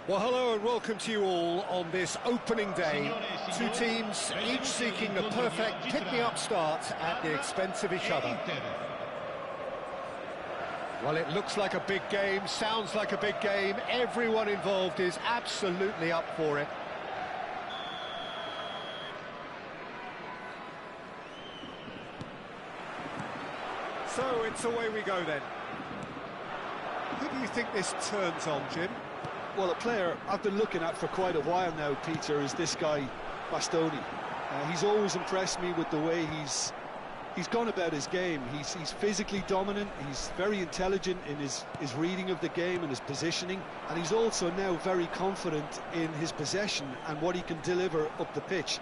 Well, hello and welcome to you all on this opening day. Two teams, each seeking the perfect pick-me-up start at the expense of each other. Well, it looks like a big game, sounds like a big game. Everyone involved is absolutely up for it. So it's away we go then. Who do you think this turns on, Jim? Well, a player I've been looking at for quite a while now, Peter, is this guy, Bastoni. He's always impressed me with the way he's gone about his game. He's physically dominant, he's very intelligent in his reading of the game and his positioning, and he's also now very confident in his possession and what he can deliver up the pitch.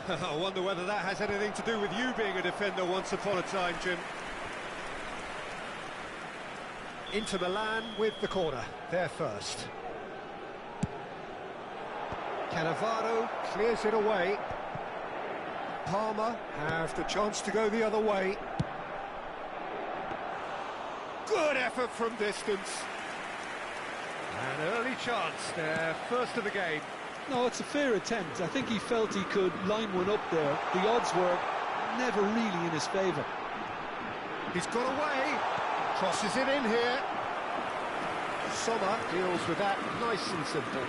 I wonder whether that has anything to do with you being a defender once upon a time, Jim. Inter Milan with the corner, there first. Cannavaro clears it away. Palmer have the chance to go the other way. Good effort from distance. An early chance there, first of the game. No, it's a fair attempt. I think he felt he could line one up there. The odds were never really in his favour. He's got away, crosses it in here. Sommer deals with that nice and simple.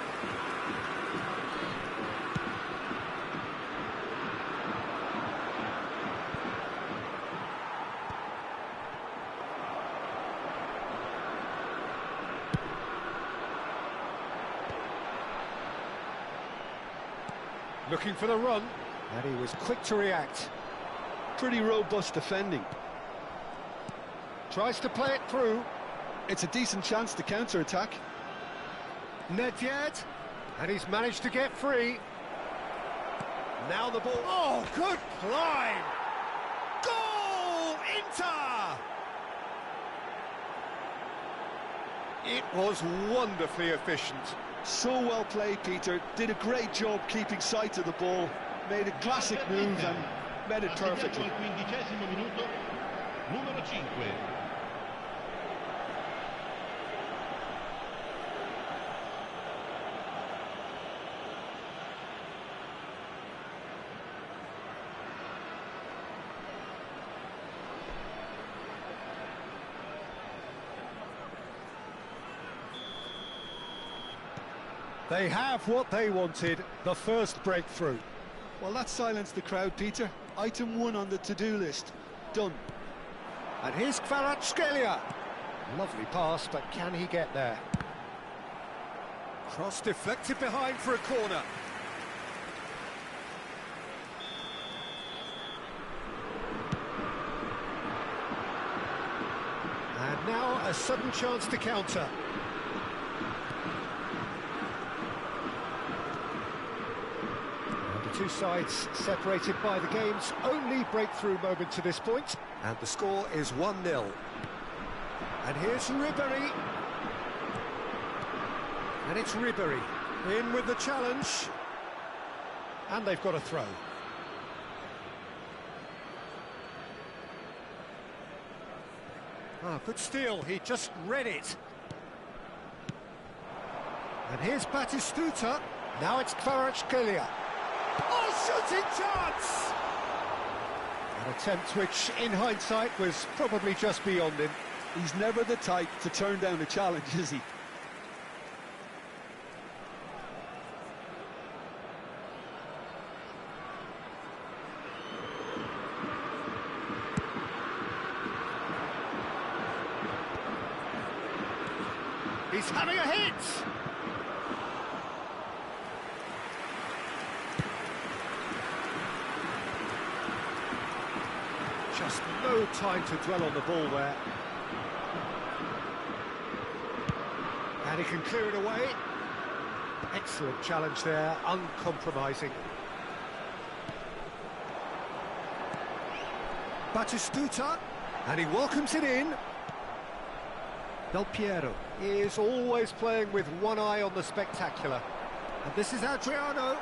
Looking for the run, and he was quick to react. Pretty robust defending. Tries to play it through. It's a decent chance to counter-attack. Nedved, and he's managed to get free. Now the ball. Oh, good climb! Goal! Inter! It was wonderfully efficient. So well played, Peter. Did a great job keeping sight of the ball. Made a classic move and made it perfectly. They have what they wanted, the first breakthrough. Well, that silenced the crowd, Peter. Item 1 on the to-do list. Done. And here's Kvaratskhelia. Lovely pass, but can he get there? Cross deflected behind for a corner. And now a sudden chance to counter. Two sides separated by the game's only breakthrough moment to this point, and the score is 1-0. And here's Ribéry. And it's Ribéry in with the challenge. And they've got a throw. Ah, good steal, he just read it. And here's Batistuta. Now it's Kvaratskhelia. Oh, shooting chance! An attempt which, in hindsight, was probably just beyond him. He's never the type to turn down a challenge, is he? He's having a hit! Just no time to dwell on the ball there. And he can clear it away. Excellent challenge there, uncompromising. Batistuta, and he welcomes it in. Del Piero is always playing with one eye on the spectacular. And this is Adriano.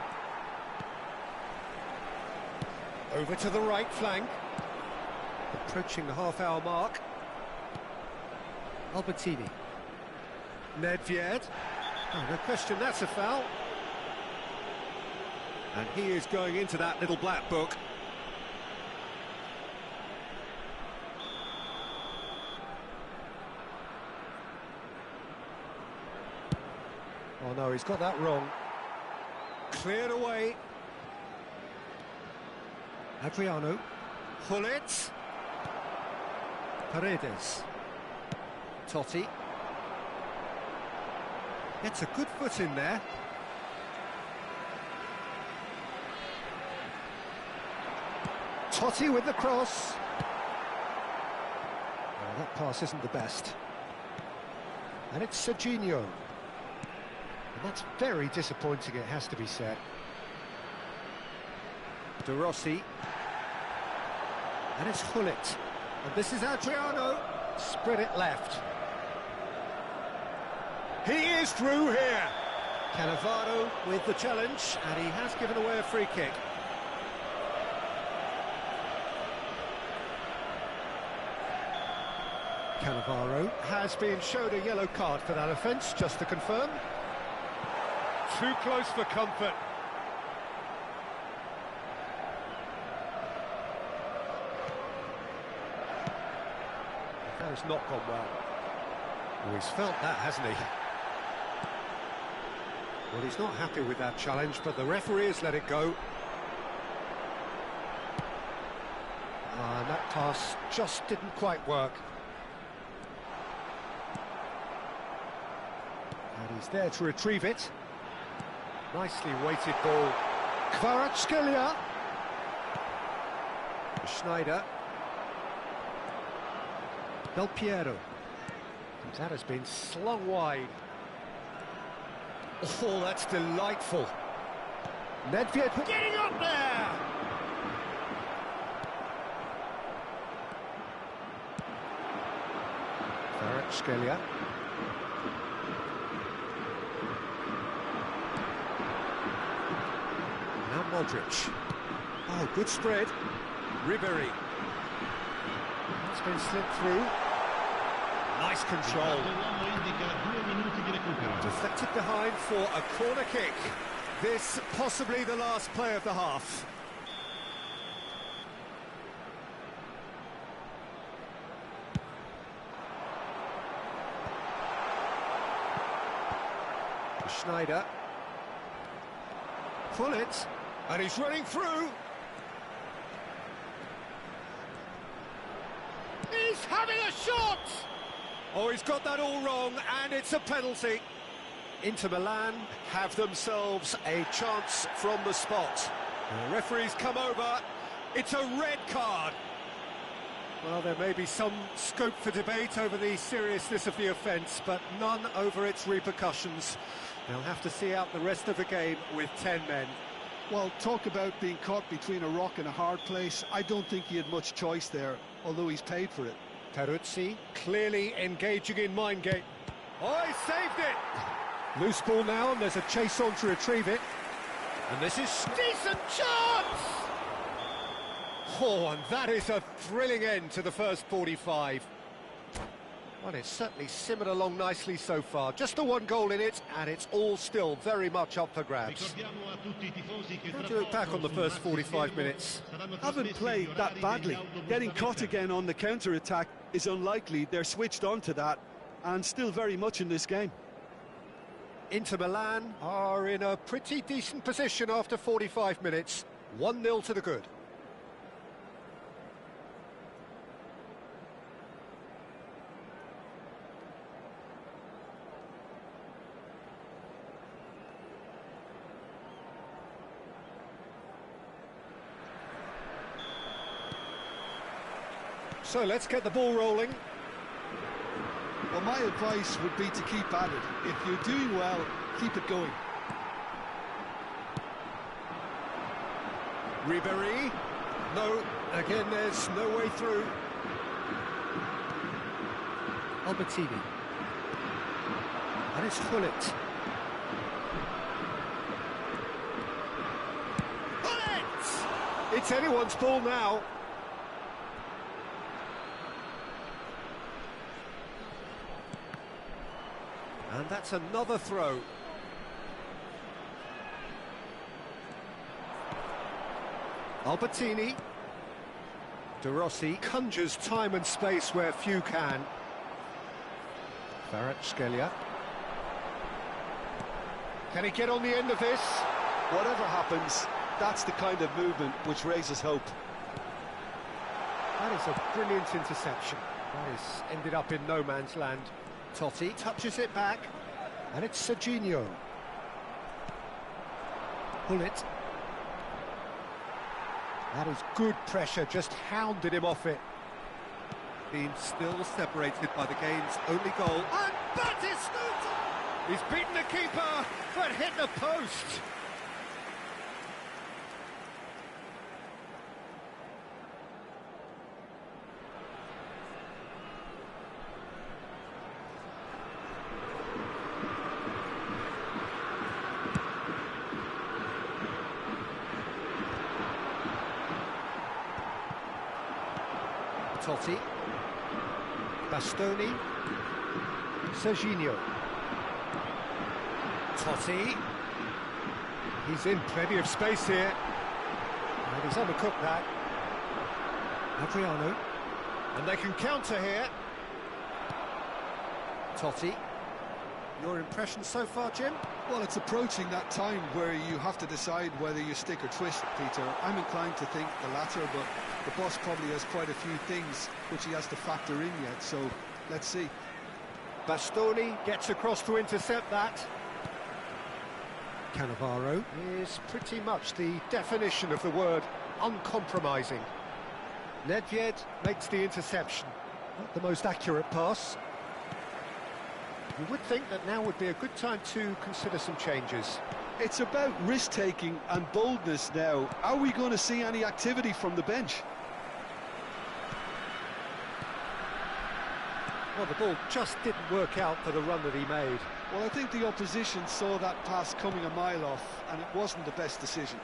Over to the right flank. Approaching the half-hour mark. Albertini. Nedved. Oh, no question, that's a foul. And he is going into that little black book. Oh no, he's got that wrong. Cleared away. Adriano. Hullet. Paredes. Totti. Gets a good foot in there. Totti with the cross. Oh, that pass isn't the best. And it's Serginho. And that's very disappointing, it has to be said. De Rossi. And it's Hullet. And this is Adriano. Spread it left. He is through here. Cannavaro with the challenge, and he has given away a free kick. Cannavaro has been showed a yellow card for that offence, just to confirm. Too close for comfort. That has not gone well. Oh, he's felt that, hasn't he? Well, he's not happy with that challenge, but the referee has let it go. And that pass just didn't quite work. And he's there to retrieve it. Nicely weighted ball. Kvaratskhelia. Schneider. Del Piero. And that has been slung wide. Oh, that's delightful. Nedved getting up there! Kvaratskhelia. Now Modric. Oh, good spread. Ribery. It's been slipped through. Nice control. Deflected behind for a corner kick. This possibly the last play of the half. Schneider. Pull it. And he's running through. He's having a shot! Oh, he's got that all wrong, and it's a penalty. Inter Milan have themselves a chance from the spot. The referee's come over. It's a red card. Well, there may be some scope for debate over the seriousness of the offence, but none over its repercussions. They'll have to see out the rest of the game with 10 men. Well, talk about being caught between a rock and a hard place. I don't think he had much choice there, although he's paid for it. Peruzzi clearly engaging in mind game. Oh, he saved it! Loose ball now, and there's a chase on to retrieve it. And this is decent chance! Oh, and that is a thrilling end to the first 45. Well, it's certainly simmered along nicely so far. Just the one goal in it, and it's all still very much up for grabs. How do you look back on the first 45 minutes? Haven't played that badly. Getting caught again on the counter-attack is unlikely. They're switched on to that, and still very much in this game. Inter Milan are in a pretty decent position after 45 minutes. 1-0 to the good. So let's get the ball rolling. Well, my advice would be to keep at it. If you're doing well, keep it going. Ribery. No, again, there's no way through. Albertini. And it's Hullet. Hullet! It's anyone's ball now. And that's another throw. Albertini. De Rossi conjures time and space where few can. Kvaratskhelia. Can he get on the end of this? Whatever happens, that's the kind of movement which raises hope. That is a brilliant interception. That is ended up in no man's land. Totti touches it back, and it's Serginho. Hullet. That is good pressure, just hounded him off it. Being still separated by the game's only goal. And Batistuta! He's beaten the keeper, but hit the post. Totti, Bastoni, Serginho, Totti, he's in plenty of space here, and he's undercooked that. Adriano, and they can counter here. Totti, your impression so far, Jim? Well, it's approaching that time where you have to decide whether you stick or twist, Peter. I'm inclined to think the latter, but the boss probably has quite a few things which he has to factor in yet, so let's see. Bastoni gets across to intercept that. Cannavaro is pretty much the definition of the word uncompromising. Nedved makes the interception. Not the most accurate pass. You would think that now would be a good time to consider some changes. It's about risk-taking and boldness now. Are we going to see any activity from the bench? Well, the ball just didn't work out for the run that he made. Well, I think the opposition saw that pass coming a mile off, and it wasn't the best decision.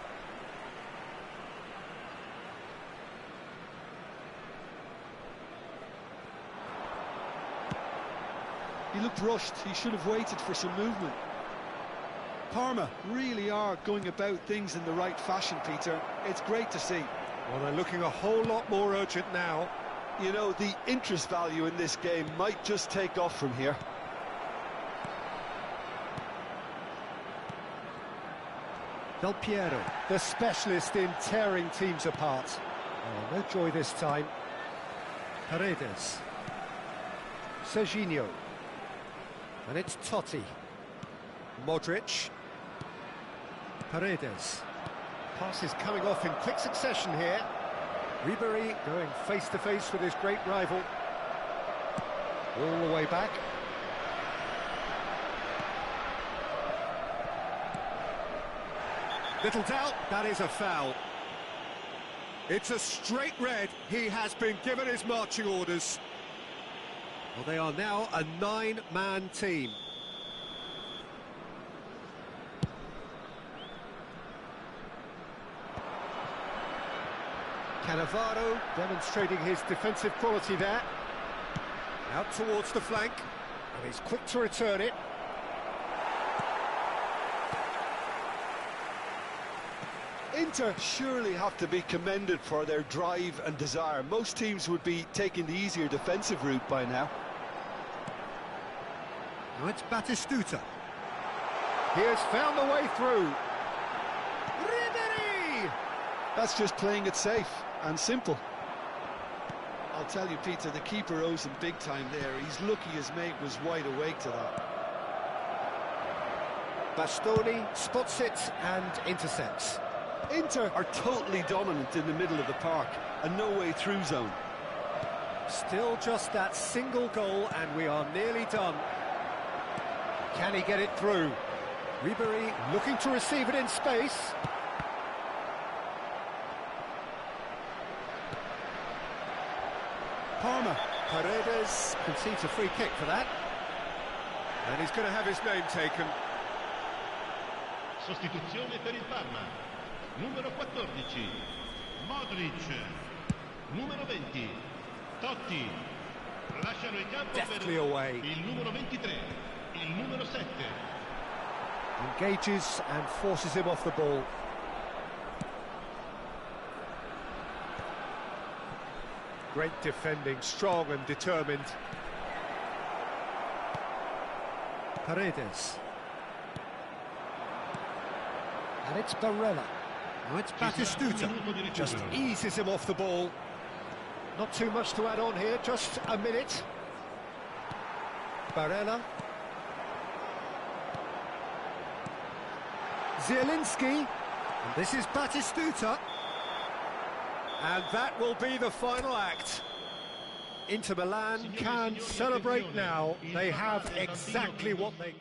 He looked rushed. He should have waited for some movement. Parma really are going about things in the right fashion, Peter. It's great to see. Well, they're looking a whole lot more urgent now. You know, the interest value in this game might just take off from here. Del Piero, the specialist in tearing teams apart. Oh, no joy this time. Paredes. Serginho. And it's Totti. Modric. Paredes. Passes coming off in quick succession here. Ribery going face-to-face with his great rival. All the way back. Little doubt, that is a foul. It's a straight red. He has been given his marching orders. Well, they are now a 9-man team. Cannavaro demonstrating his defensive quality there. Out towards the flank, and he's quick to return it. Inter surely have to be commended for their drive and desire. Most teams would be taking the easier defensive route by now. Now it's Batistuta. He has found the way through. Ribery! That's just playing it safe and simple. I'll tell you, Peter, the keeper owes him big time there. He's lucky his mate was wide awake to that. Bastoni spots it and intercepts. Inter are totally dominant in the middle of the park, a no-way-through zone. Still just that single goal, and we are nearly done. Can he get it through? Ribery looking to receive it in space. Parma. Paredes concedes a free kick for that. And he's going to have his name taken. Sostituzione per il Parma. Numero 14, Modric. Numero 20, Totti. Lasciano il campo Deftly per away. il numero 23, il numero 7. Engages and forces him off the ball. Great defending, strong and determined. Paredes. And it's Barella. Now it's Batistuta. Just eases him off the ball. Not too much to add on here, just a minute. Barella. Zielinski. And this is Batistuta. And that will be the final act. Inter Milan can celebrate now. They have exactly what they...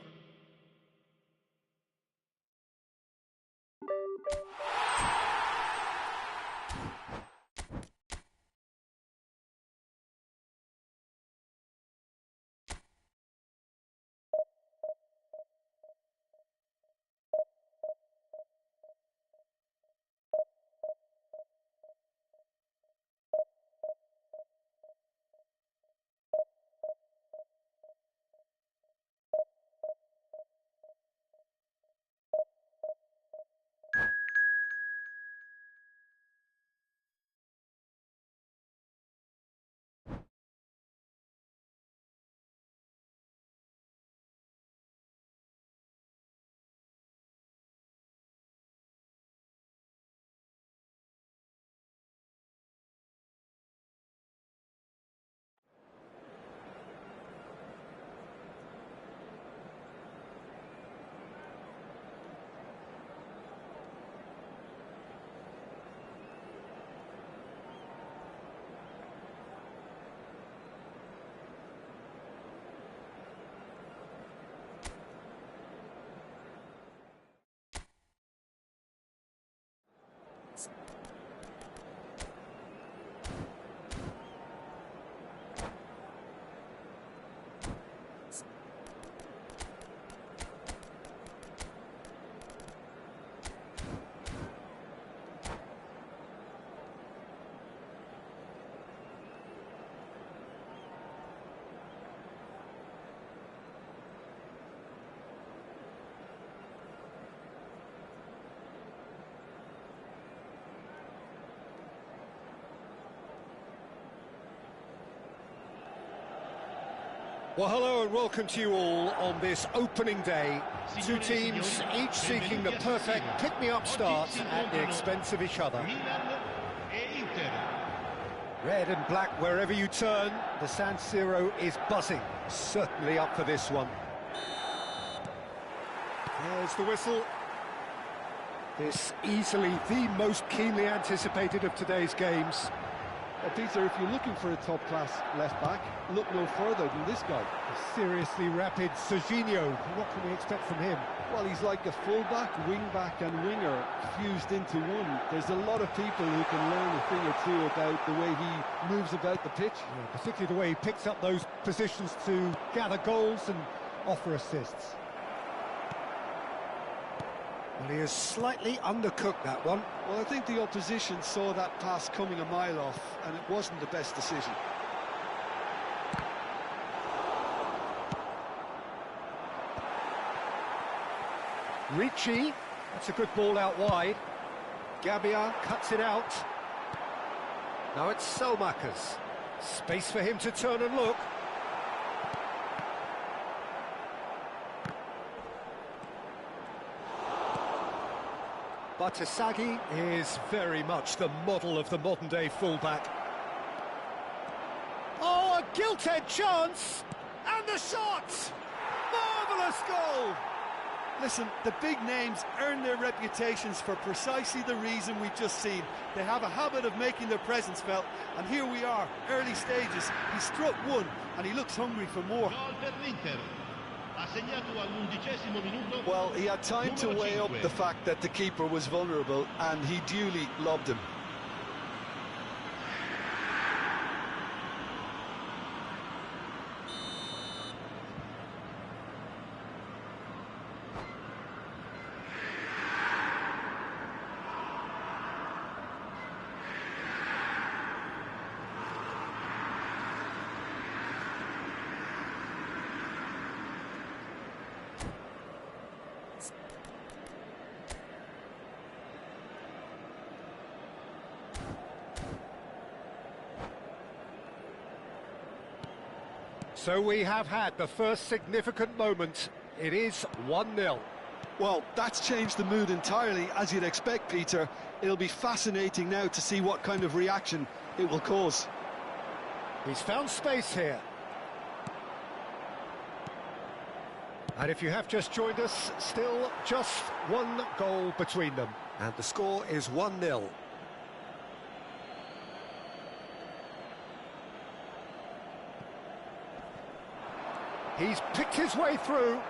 Well, hello and welcome to you all on this opening day. Two teams, each seeking the perfect pick-me-up start at the expense of each other. Red and black wherever you turn, the San Siro is buzzing. Certainly up for this one. There's the whistle. This easily the most keenly anticipated of today's games. Peter, if you're looking for a top-class left-back, look no further than this guy. A seriously rapid Serginho. What can we expect from him? Well, he's like a full-back, wing-back and winger fused into one. There's a lot of people who can learn a thing or two about the way he moves about the pitch. Yeah, particularly the way he picks up those positions to gather goals and offer assists. Well, he has slightly undercooked that one. Well, I think the opposition saw that pass coming a mile off, and it wasn't the best decision. Ricci, that's a good ball out wide. Gabbia cuts it out. Now it's Selmakers. Space for him to turn and look. Batasagi is very much the model of the modern-day fullback. Oh, a gilt-edged chance! And the shot! Marvellous goal! Listen, the big names earn their reputations for precisely the reason we've just seen. They have a habit of making their presence felt, and here we are, early stages. He struck one, and he looks hungry for more. Well, he had time to weigh up the fact that the keeper was vulnerable, and he duly lobbed him. So we have had the first significant moment. It is 1-0. Well, that's changed the mood entirely, as you'd expect, Peter. It'll be fascinating now to see what kind of reaction it will cause. He's found space here. And if you have just joined us, still just one goal between them. And the score is 1-0. He's picked his way through.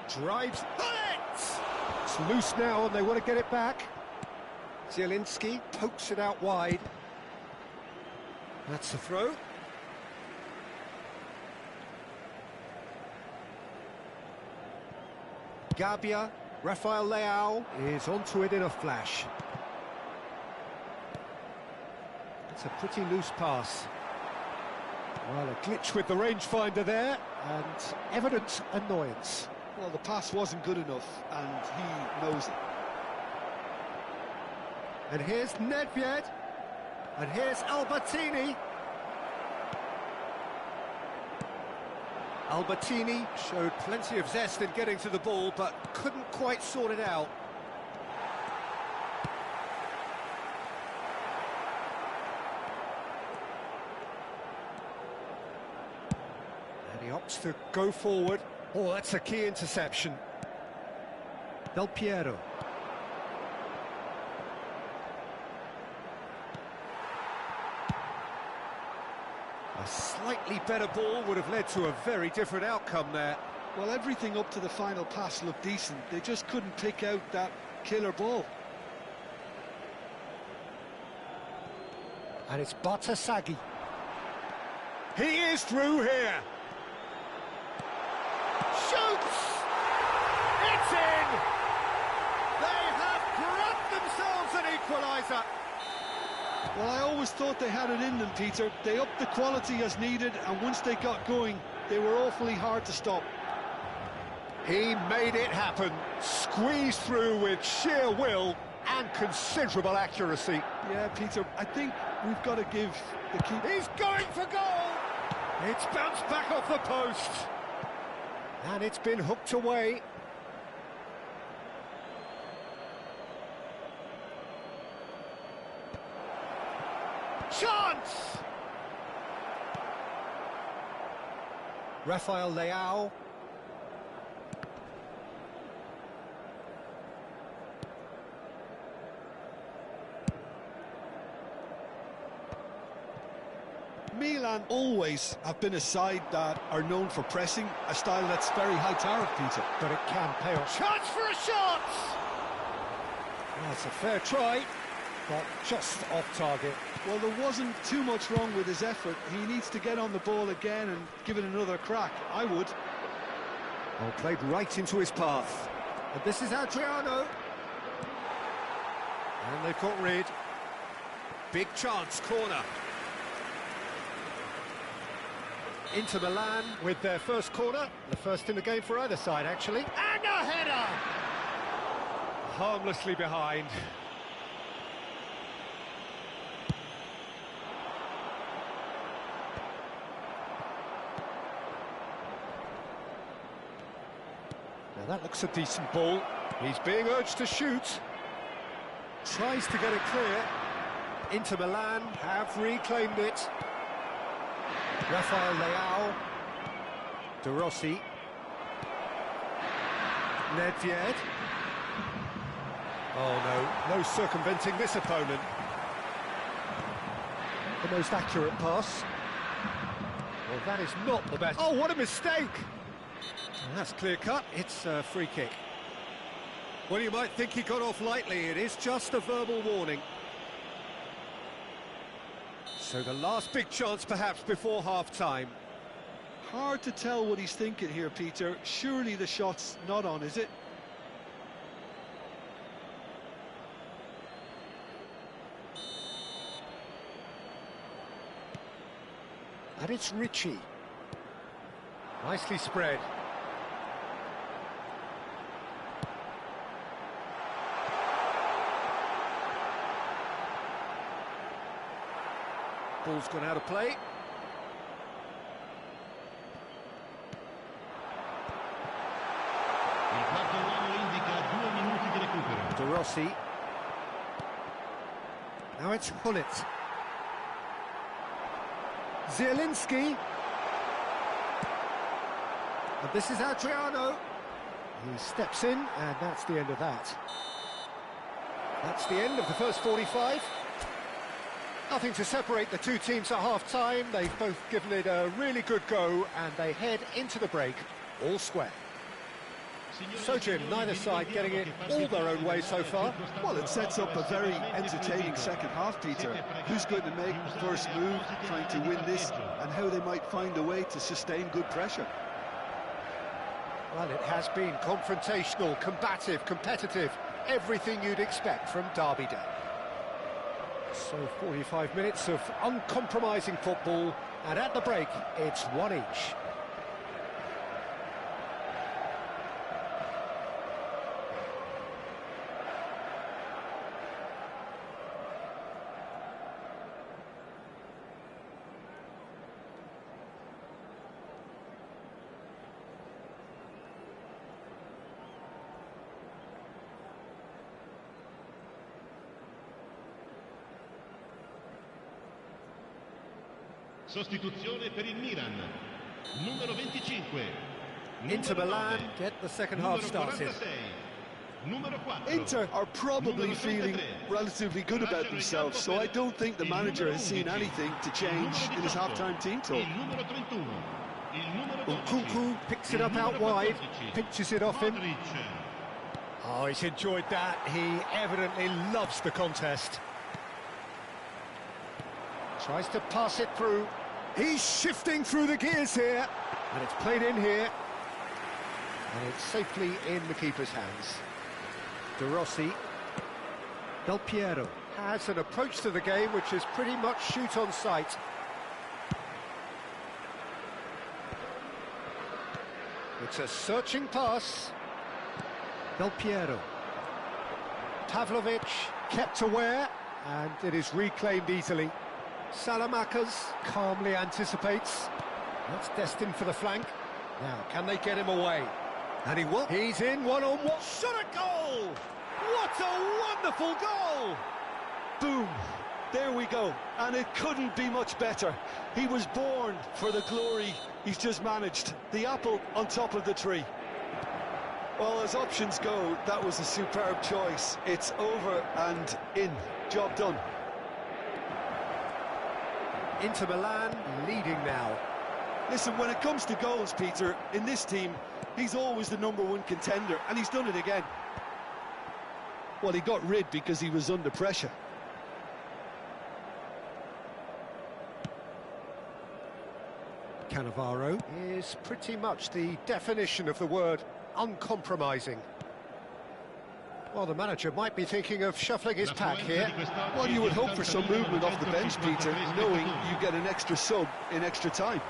Drives. It! It's loose now and they want to get it back. Zielinski pokes it out wide. That's the throw. Gabia, Rafael Leao is onto it in a flash. It's a pretty loose pass. Well, a glitch with the rangefinder there, and evident annoyance. Well, the pass wasn't good enough, and he knows it. And here's Nedved, and here's Albertini. Albertini showed plenty of zest in getting to the ball, but couldn't quite sort it out. And he opts to go forward. Oh, that's a key interception. Del Piero. A slightly better ball would have led to a very different outcome there. Well, everything up to the final pass looked decent. They just couldn't pick out that killer ball. And it's Bartasaghi. He is through here. Shoots! It's in! They have grabbed themselves an equaliser. Well, I always thought they had it in them, Peter. They upped the quality as needed, and once they got going, they were awfully hard to stop. He made it happen, squeezed through with sheer will and considerable accuracy. Yeah, Peter, I think we've got to give the keeper... He's going for goal! It's bounced back off the post. And it's been hooked away. Chance! Rafael Leao. Milan always have been a side that are known for pressing, a style that's very high tariff, Peter. But it can pay off. Chance for a shot! That's a fair try, but just off target. Well, there wasn't too much wrong with his effort. He needs to get on the ball again and give it another crack. I would. Oh, played right into his path. And this is Adriano. And they've got rid. Big chance, corner. Inter Milan with their first corner. The first in the game for either side, actually. And a header! Harmlessly behind. Now that looks a decent ball. He's being urged to shoot. Tries to get it clear. Inter Milan have reclaimed it. Rafael Leao. De Rossi. Nedved. Oh no, no circumventing this opponent. The most accurate pass. Well, that is not the best. Oh, what a mistake! And that's clear cut. It's a free kick. Well, you might think he got off lightly. It is just a verbal warning. So the last big chance, perhaps, before half-time. Hard to tell what he's thinking here, Peter. Surely the shot's not on, is it? And it's Ritchie. Nicely spread. Ball's gone out of play. Rossi. Now it's Hullet. Zielinski. And this is Adriano. He steps in, and that's the end of that. That's the end of the first 45. Nothing to separate the two teams at half-time. They've both given it a really good go, and they head into the break all square. So, Jim, neither side getting it all their own way so far. Well, it sets up a very entertaining second half, Peter. Who's going to make the first move, trying to win this, and how they might find a way to sustain good pressure. Well, it has been confrontational, combative, competitive, everything you'd expect from Derby Day. So 45 minutes of uncompromising football, and at the break, it's one each. Sostituzione per il Milan, numero 25. Inter Milan get the second half started. Inter are probably feeling relatively good about themselves, so I don't think the manager has seen anything to change in his half-time team talk. Nkunku picks it up out wide, pinches it off him. Oh, he's enjoyed that. He evidently loves the contest. Tries to pass it through. He's shifting through the gears here. And it's played in here. And it's safely in the keeper's hands. De Rossi. Del Piero has an approach to the game which is pretty much shoot on sight. It's a searching pass. Del Piero. Pavlovic kept aware, and it is reclaimed easily. Salamakers calmly anticipates. That's destined for the flank. Now, can they get him away? And he will. He's in one-on-one. Shot a goal! What a wonderful goal! Boom! There we go. And it couldn't be much better. He was born for the glory he's just managed. The apple on top of the tree. Well, as options go, that was a superb choice. It's over and in. Job done. Inter Milan leading now. Listen, when it comes to goals, Peter, in this team, he's always the #1 contender, and he's done it again. Well, he got rid because he was under pressure. Cannavaro is pretty much the definition of the word uncompromising. Well, the manager might be thinking of shuffling his pack here. Well, you would hope for some movement off the bench, Peter, knowing you get an extra sub in extra time.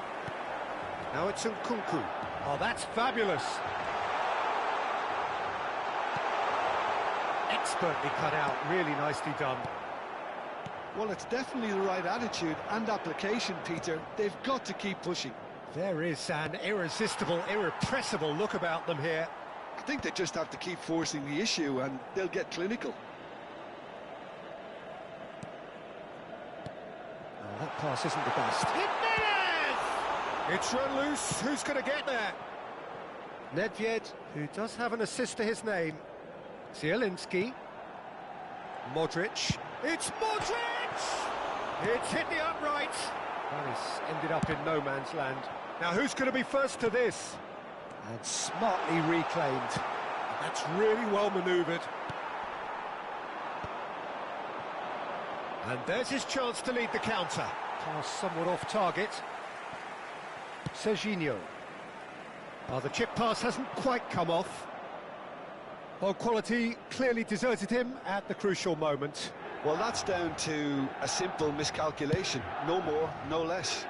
Now it's Nkunku. Oh, that's fabulous. Expertly cut out, really nicely done. Well, it's definitely the right attitude and application, Peter. They've got to keep pushing. There is an irresistible, irrepressible look about them here. I think they just have to keep forcing the issue and they'll get clinical. Oh, that pass isn't the best. It's run loose. Who's going to get there? Nedved, who does have an assist to his name. Zielinski. Modric. It's Modric! It's hit the upright. And it's ended up in no man's land. Now, who's going to be first to this? And smartly reclaimed. That's really well manoeuvred. And there's his chance to lead the counter. Pass somewhat off target. Serginho. Oh, the chip pass hasn't quite come off. Well, quality clearly deserted him at the crucial moment. Well, that's down to a simple miscalculation. No more, no less.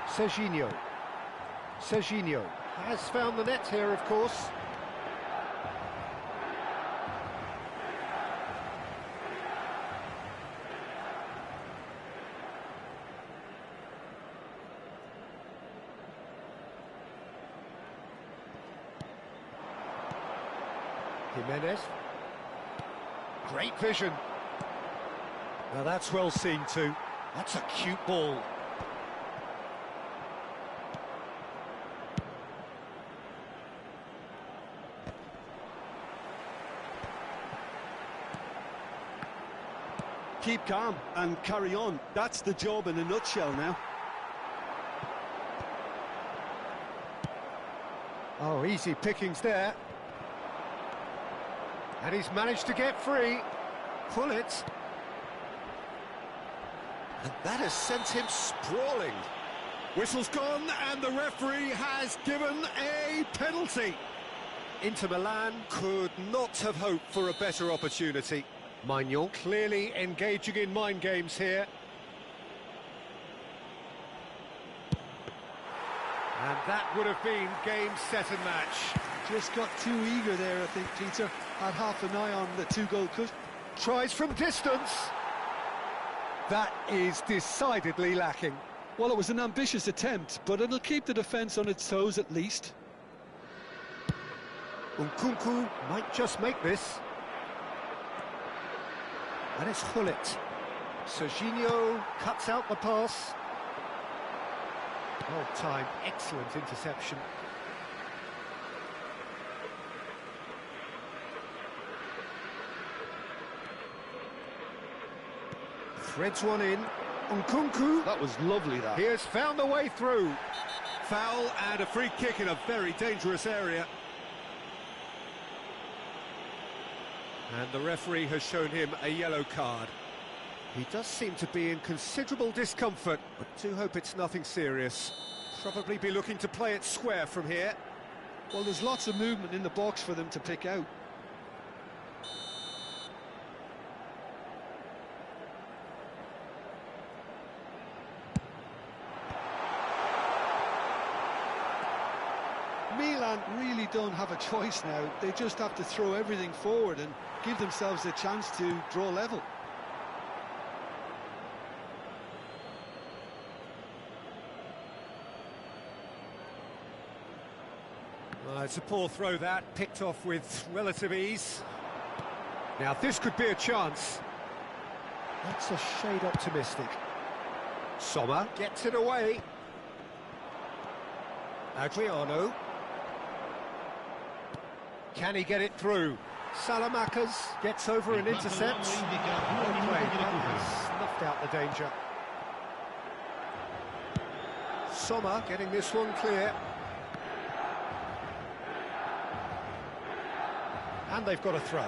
Serginho. Serginho has found the net here, of course. Jimenez. Great vision. Now that's well seen too. That's a cute ball. Keep calm and carry on. That's the job in a nutshell now. Oh, easy pickings there. And he's managed to get free. Pull it. And that has sent him sprawling. Whistle's gone, and the referee has given a penalty. Inter Milan could not have hoped for a better opportunity. Maignan clearly engaging in mind games here. And that would have been game, set and match. Just got too eager there, I think, Peter. Had half an eye on the two-goal cushion. Tries from distance. That is decidedly lacking. Well, it was an ambitious attempt, but it'll keep the defence on its toes at least. Nkunku might just make this. And it's Hullet. Serginho cuts out the pass. Well timed, excellent interception. Threads one in. Nkunku. That was lovely, that. He has found a way through. Foul and a free kick in a very dangerous area. And the referee has shown him a yellow card. He does seem to be in considerable discomfort, but do hope it's nothing serious. Probably be looking to play it square from here. Well, there's lots of movement in the box for them to pick out. Milan really don't have a choice now. They just have to throw everything forward and give themselves a chance to draw level. It's a poor throw that, picked off with relative ease. Now this could be a chance. That's a shade optimistic. Sommer gets it away. Adriano. Can he get it through? Salamakers gets over and intercepts. Well played, that has snuffed out the danger. Sommer getting this one clear. And they've got a throw.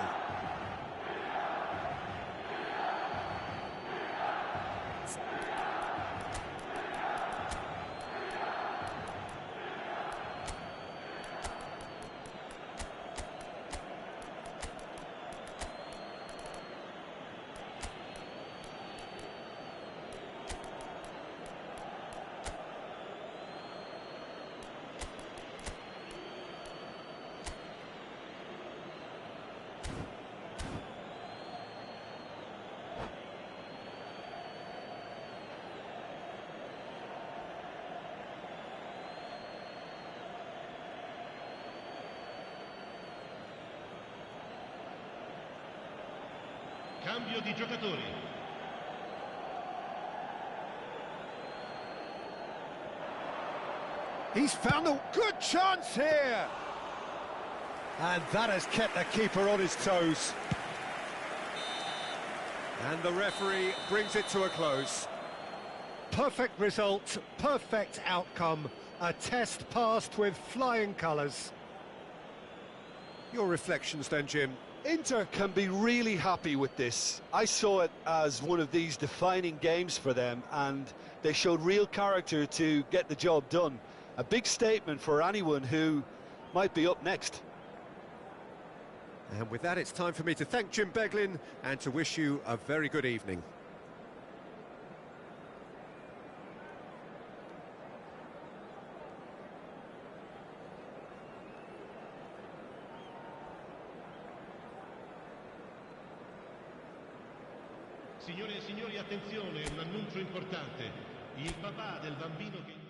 Cambio di giocatori. He's found a good chance here. And that has kept the keeper on his toes. And the referee brings it to a close. Perfect result, perfect outcome. A test passed with flying colours. Your reflections then, Jim? Inter can be really happy with this. I saw it as one of these defining games for them, and they showed real character to get the job done. A big statement for anyone who might be up next. And with that, it's time for me to thank Jim Beglin and to wish you a very good evening. Signore e signori, attenzione, un annuncio importante. Il papà del bambino che...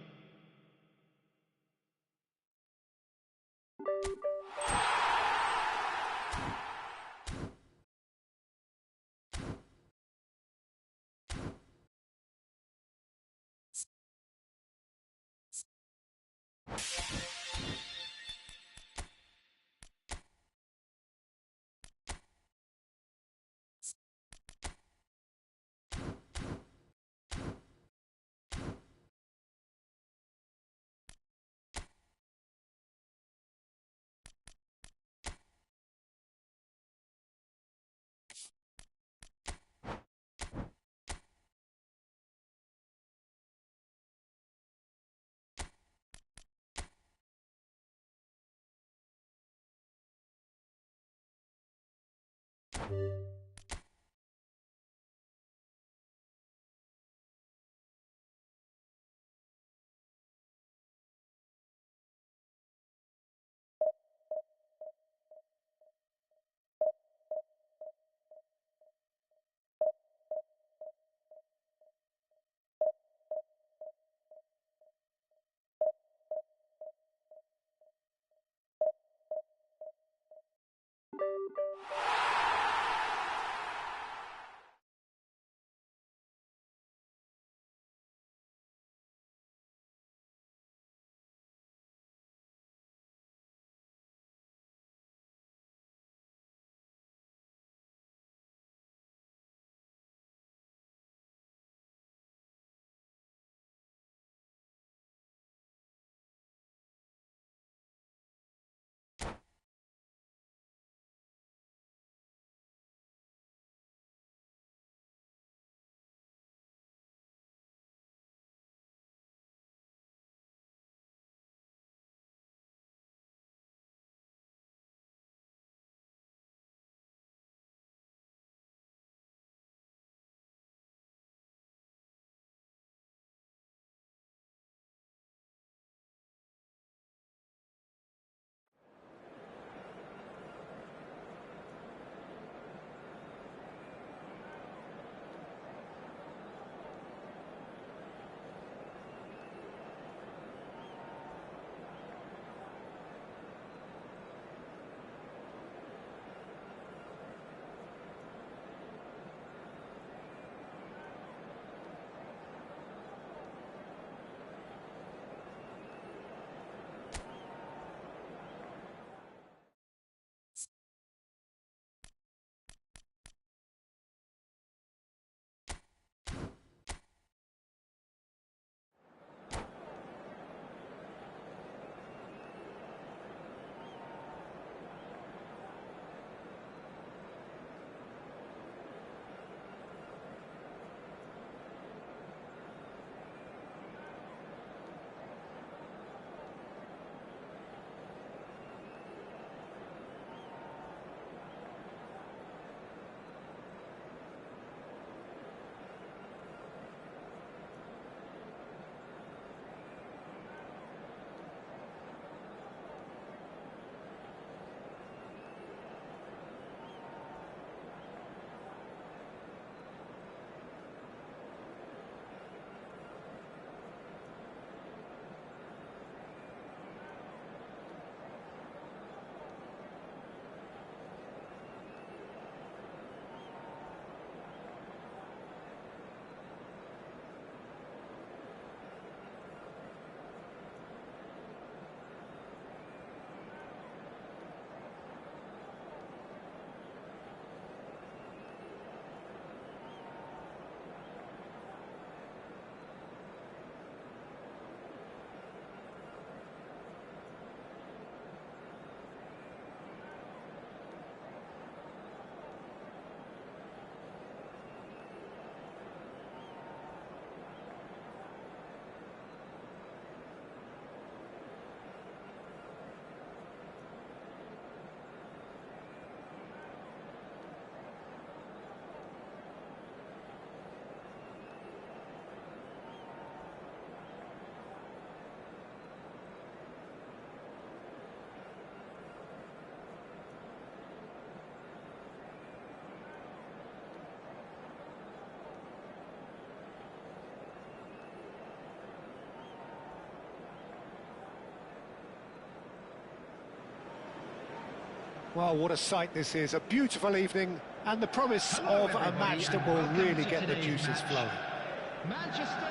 Well, what a sight this is. A beautiful evening and the promise of a match that will really get the juices flowing.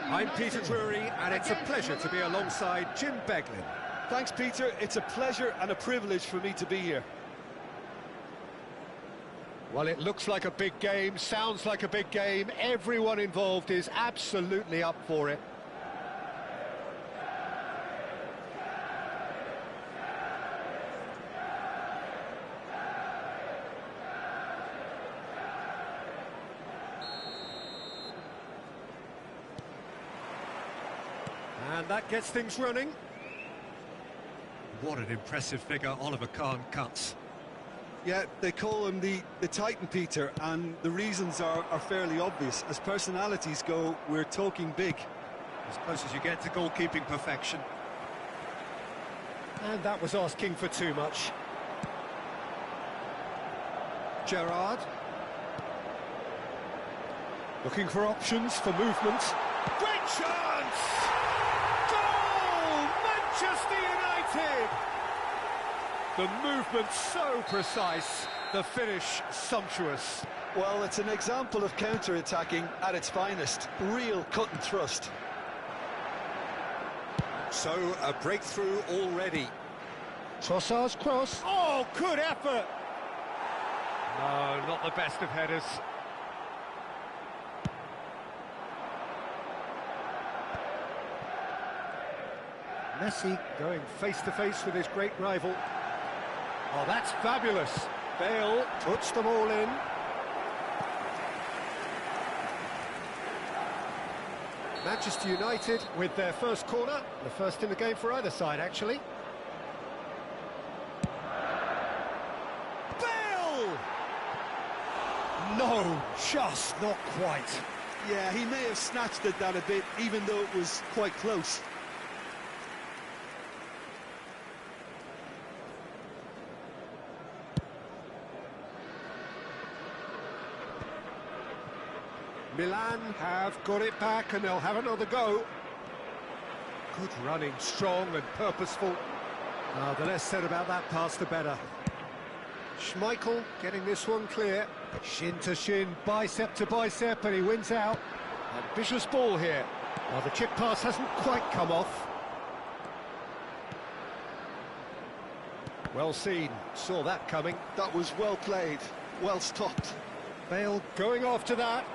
I'm Peter Drury, and it's a pleasure to be alongside Jim Beglin. Thanks, Peter. It's a pleasure and a privilege for me to be here. Well, it looks like a big game, sounds like a big game. Everyone involved is absolutely up for it. And that gets things running. What an impressive figure Oliver Kahn cuts. Yeah, they call him the Titan, Peter, and the reasons are fairly obvious. As personalities go, we're talking big. As close as you get to goalkeeping perfection. And that was asking for too much. Gerrard. Looking for options for movement. Great chance! Goal! Manchester United! The movement so precise, the finish sumptuous. Well, it's an example of counter-attacking at its finest. Real cut and thrust. So, a breakthrough already. Trossard's cross. Oh, good effort! No, not the best of headers. Messi going face-to-face with his great rival. Oh, that's fabulous. Bale puts them all in. Manchester United with their first corner. The first in the game for either side, actually. Bale! No, just not quite. Yeah, he may have snatched at that a bit, even though it was quite close. Milan have got it back and they'll have another go. Good running, strong and purposeful. The less said about that pass, the better. Schmeichel getting this one clear. Shin to shin, bicep to bicep, and he wins out. Ambitious ball here. Well, the chip pass hasn't quite come off. Well seen, saw that coming. That was well played, well stopped. Bale going after that.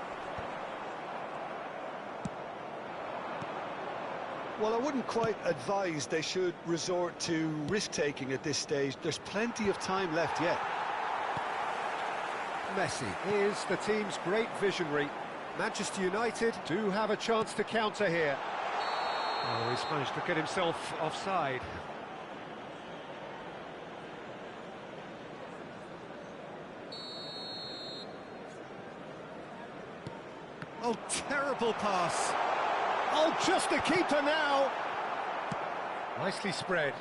Well, I wouldn't quite advise they should resort to risk-taking at this stage. There's plenty of time left yet. Messi is the team's great visionary. Manchester United do have a chance to counter here. Oh, he's managed to get himself offside. Oh, terrible pass. Oh, just a keeper now. Nicely spread.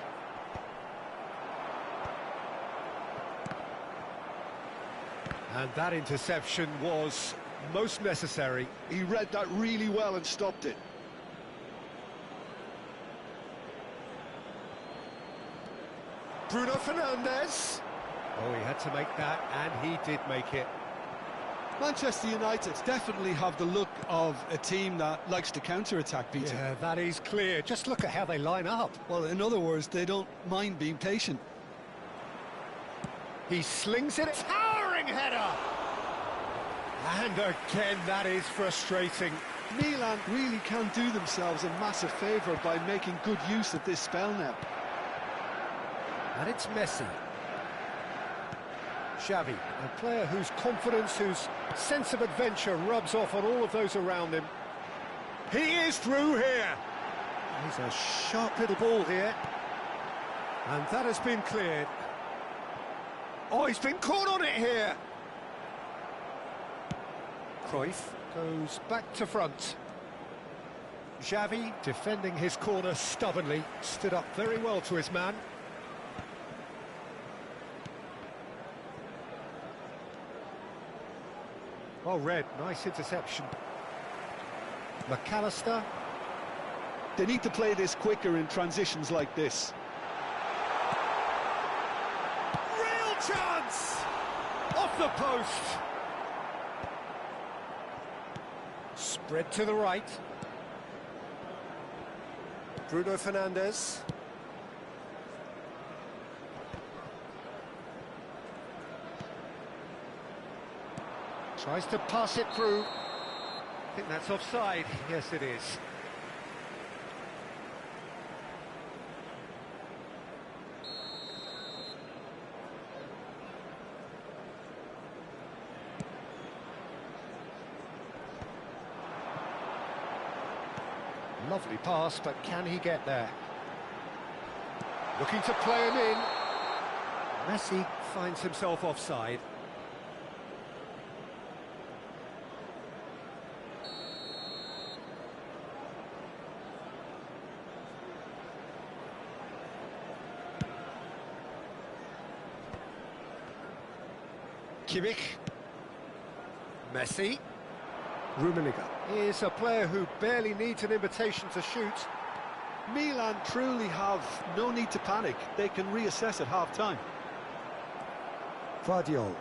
And that interception was most necessary. He read that really well and stopped it. Bruno Fernandes. Oh, he had to make that, and he did make it. Manchester United definitely have the look of a team that likes to counter-attack, Peter. Yeah, that is clear. Just look at how they line up. Well, in other words, they don't mind being patient. He slings it. Towering header! And again, that is frustrating. Milan really can do themselves a massive favour by making good use of this spell now. And it's Messi. Xavi, a player whose confidence, whose sense of adventure rubs off on all of those around him. He is through here. He's a sharp little ball here. And that has been cleared. Oh, he's been caught on it here. Cruyff goes back to front. Xavi, defending his corner stubbornly, stood up very well to his man. Oh, Red, nice interception. McAllister. They need to play this quicker in transitions like this. Real chance! Off the post. Spread to the right. Bruno Fernandes. Tries to pass it through. I think that's offside. Yes, it is. Lovely pass, but can he get there? Looking to play him in. Messi finds himself offside. Kimmich. Messi. Rummenigge is a player who barely needs an invitation to shoot. Milan truly have no need to panic. They can reassess at half-time. Guardiola.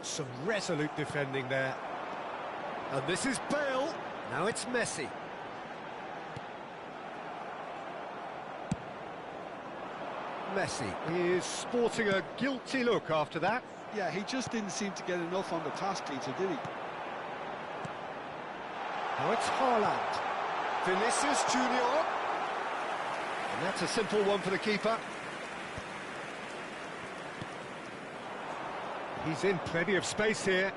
Some resolute defending there. And this is Bale. Now it's Messi. Messi is sporting a guilty look after that. Yeah, he just didn't seem to get enough on the task, Peter, did he? Now it's Haaland. Vinicius Junior. And that's a simple one for the keeper. He's in plenty of space here.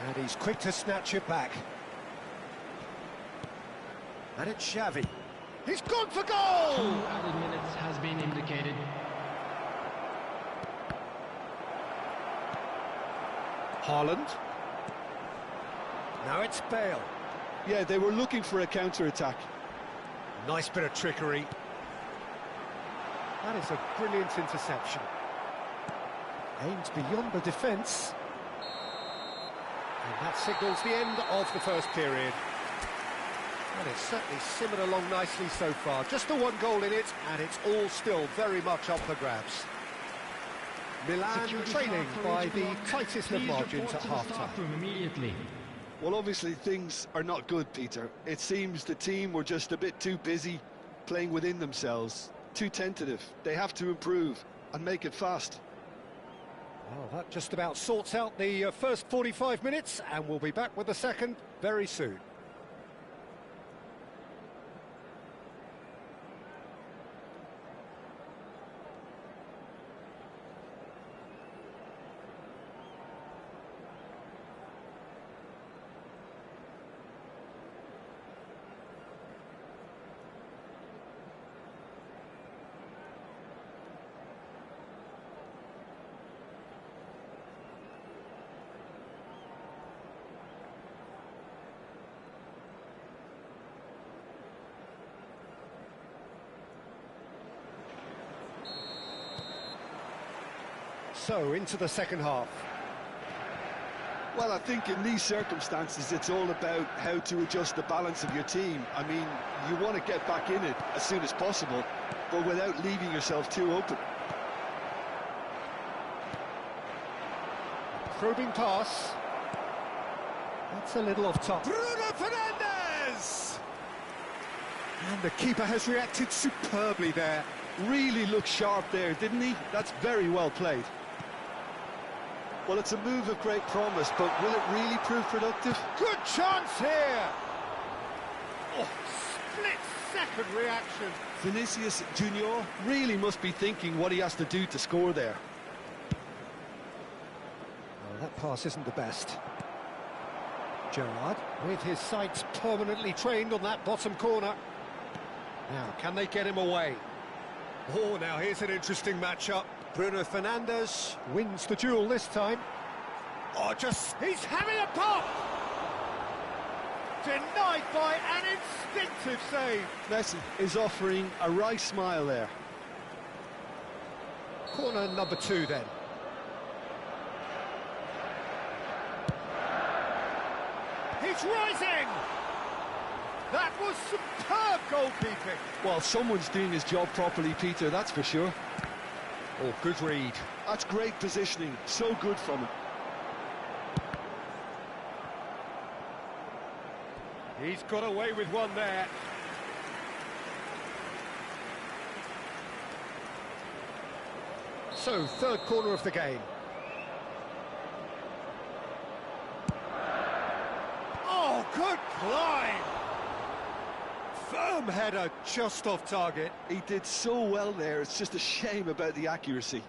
And he's quick to snatch it back. And it's Xavi. He's gone for goal! 2 added minutes has been indicated. Haaland. Now it's Bale. Yeah, they were looking for a counter-attack. Nice bit of trickery. That is a brilliant interception. Aimed beyond the defence. And that signals the end of the first period. And it's certainly simmered along nicely so far. Just the one goal in it, and it's all still very much up for grabs. Milan Security trailing car for by each the block. tightest of Please margins report at to the staff half-time. room immediately. Well, obviously things are not good, Peter. It seems the team were just a bit too busy playing within themselves, too tentative. They have to improve and make it fast. Well, that just about sorts out the first 45 minutes, and we'll be back with the second very soon. So, into the second half. Well, I think in these circumstances, it's all about how to adjust the balance of your team. I mean, you want to get back in it as soon as possible, but without leaving yourself too open. Probing pass. That's a little off top. Bruno Fernandes! And the keeper has reacted superbly there. Really looked sharp there, didn't he? That's very well played. Well, it's a move of great promise, but will it really prove productive? Good chance here! Oh, split-second reaction. Vinicius Junior really must be thinking what he has to do to score there. Oh, that pass isn't the best. Gerrard, with his sights permanently trained on that bottom corner. Now, can they get him away? Oh, now here's an interesting matchup. Bruno Fernandes wins the duel this time. Oh, he's having a pop! Denied by an instinctive save. Messi is offering a wry smile there. Corner number 2 then. He's rising! That was superb goalkeeping. Well, someone's doing his job properly, Peter, that's for sure. Oh, good read. That's great positioning, so good from him. He's got away with one there. So, third corner of the game. Oh, good climb! Firm header, just off target. He did so well there, it's just a shame about the accuracy.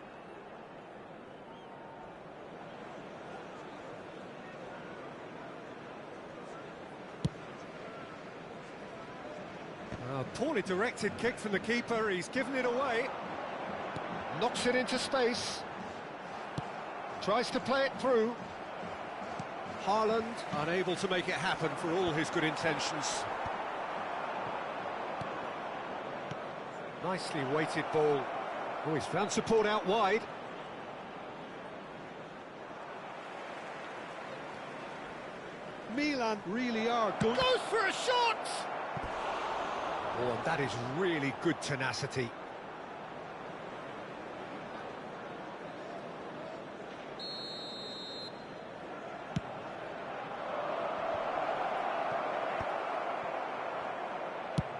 Poorly directed kick from the keeper, he's given it away. Knocks it into space. Tries to play it through. Haaland unable to make it happen for all his good intentions. Nicely weighted ball. Oh, he's found support out wide. Milan really are good. Goes for a shot! Oh, and that is really good tenacity.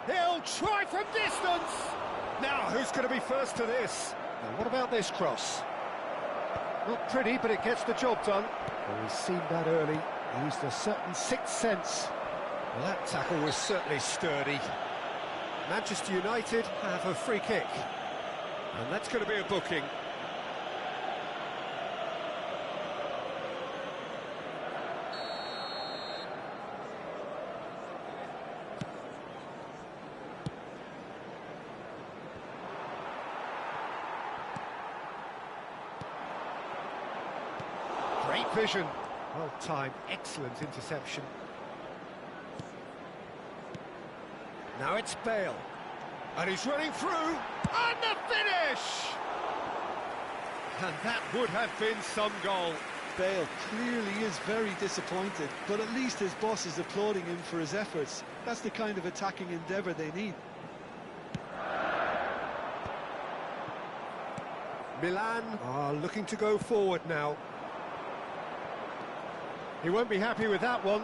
He'll try from distance! Now, who's going to be first to this? And what about this cross? Not pretty, but it gets the job done. Well, he's seen that early. He used a certain sixth sense. Well, that tackle was certainly sturdy. Manchester United have a free kick. And that's going to be a booking. Great vision. Well timed, excellent interception. Now it's Bale. And he's running through. And the finish! And that would have been some goal. Bale clearly is very disappointed, but at least his boss is applauding him for his efforts. That's the kind of attacking endeavour they need. Milan are looking to go forward now. He won't be happy with that one.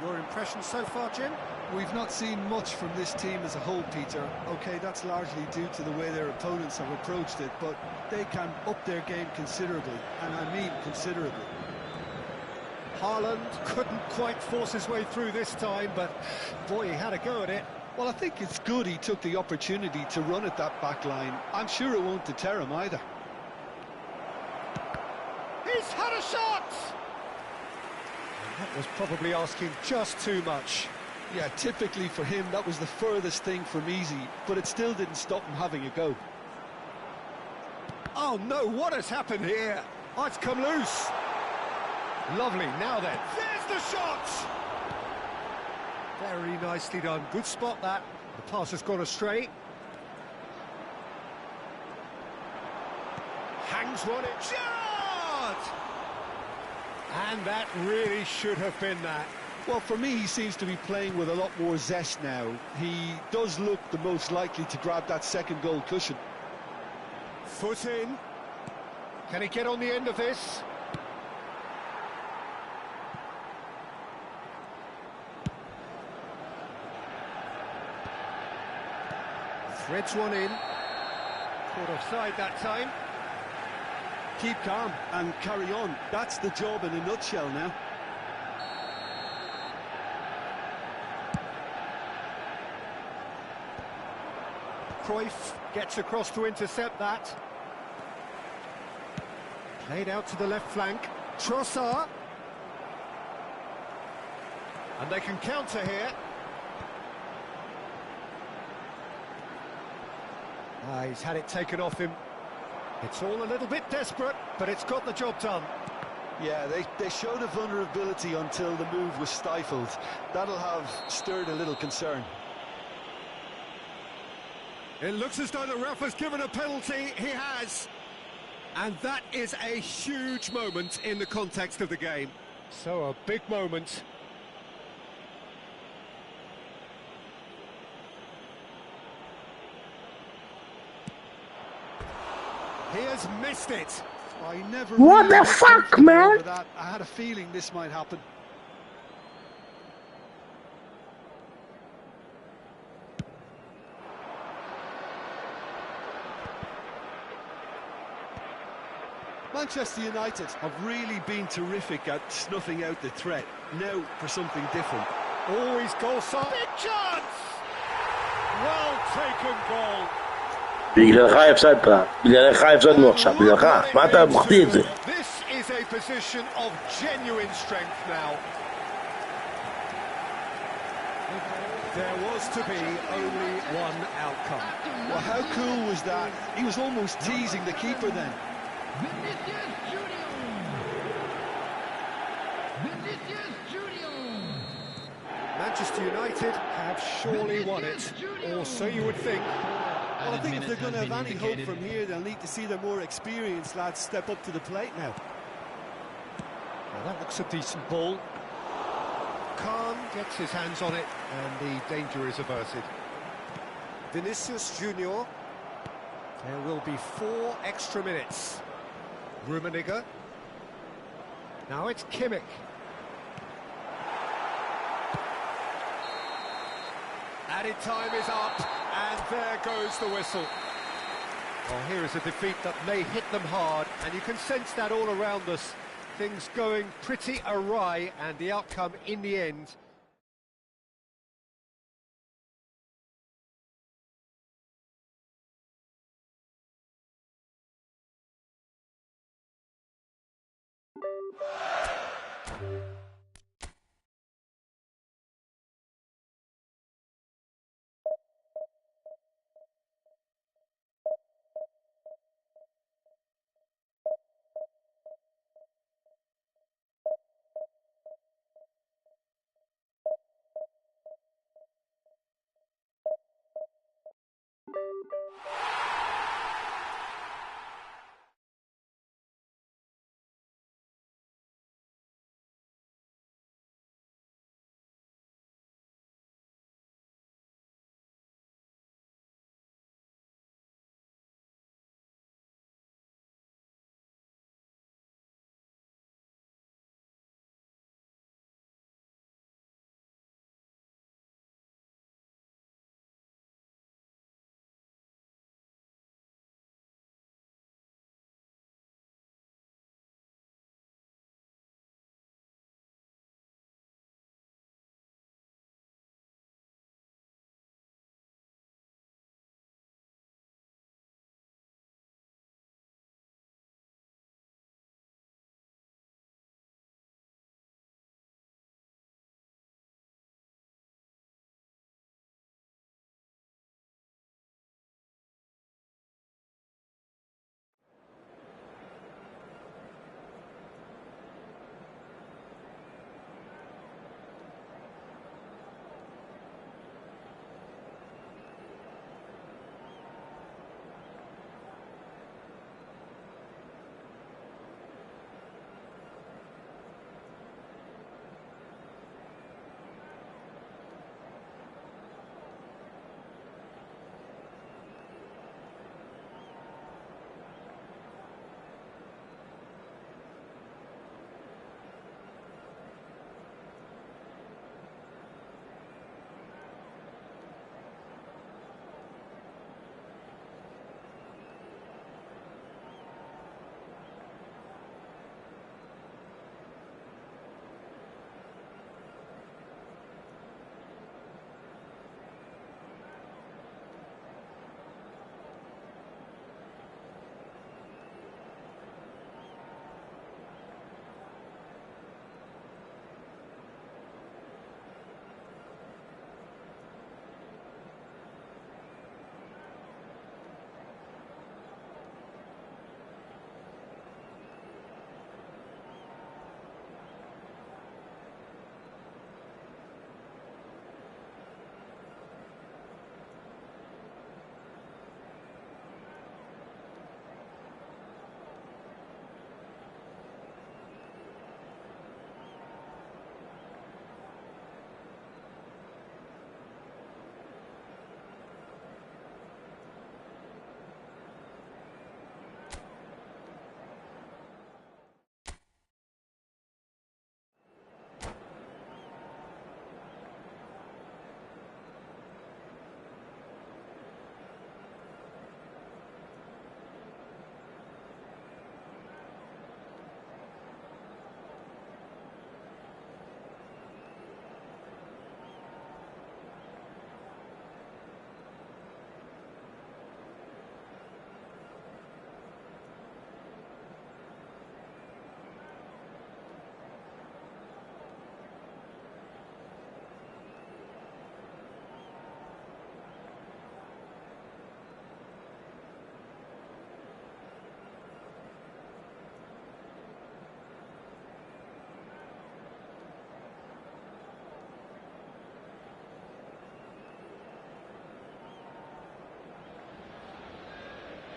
Your impression so far, Jim? We've not seen much from this team as a whole, Peter. OK, that's largely due to the way their opponents have approached it, but they can up their game considerably, and I mean considerably. Haaland couldn't quite force his way through this time, but boy, he had a go at it. Well, I think it's good he took the opportunity to run at that back line. I'm sure it won't deter him either. He's had a shot! And that was probably asking just too much. Yeah, typically for him, that was the furthest thing from easy, but it still didn't stop him having a go. Oh no, what has happened here? Oh, it's come loose. Lovely, now then, there's the shot! Very nicely done, good spot that. The pass has gone astray. Hangs one in, Gerrard! And that really should have been that. Well, for me, he seems to be playing with a lot more zest now. He does look the most likely to grab that second goal cushion. Foot in. Can he get on the end of this? Threads one in. Caught offside that time. Keep calm and carry on. That's the job in a nutshell now. Cruyff gets across to intercept that. Played out to the left flank. Trossard. And they can counter here. He's had it taken off him. It's all a little bit desperate, but it's got the job done. Yeah, they showed a vulnerability until the move was stifled. That'll have stirred a little concern. It looks as though the ref has given a penalty. He has. And that is a huge moment in the context of the game. So a big moment. He has missed it. I never What really the fuck, man? over that. I had a feeling this might happen. Manchester United have really been terrific at snuffing out the threat. Now for something different. Always goal side. Big chance! Well taken goal. בגללך הפסדת, בגללך הפסדנו עכשיו, בגללך, מה אתה מחטיא את זה? This is a position of genuine strength now. There was to be only one outcome. Well, how cool was that? He was almost teasing the keeper then. Manchester United have surely won it, or so you would think. Well, I think if they're going to have any hope from here, they'll need to see their more experienced lads step up to the plate now. Well, that looks a decent ball. Khan gets his hands on it, and the danger is averted. Vinicius Junior. There will be 4 extra minutes. Rummenigge. Now it's Kimmich. Added time is up, and there goes the whistle. Well, here is a defeat that may hit them hard, and you can sense that all around us. Things going pretty awry, and the outcome in the end